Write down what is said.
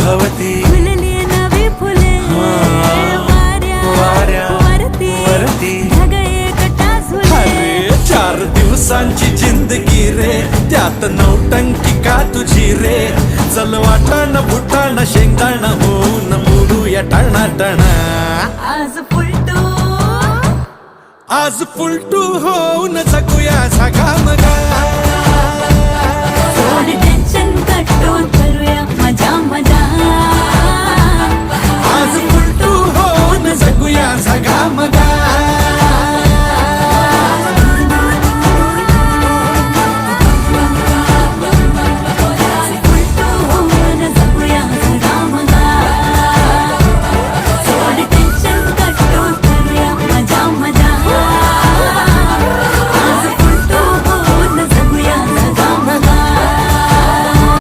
भवती फुलली नवी फुले वाऱ्या वरती ढग एकटा झुले. अरे 4 दिवसांची जिंदगी रे, त्यात नौटंकी का तुझी रे. चल वाटाण फुटाण शेंगदाण होऊन मोडूया टणाटण. आज फुलटू आज फुलटू होऊन जगूया झगामगा.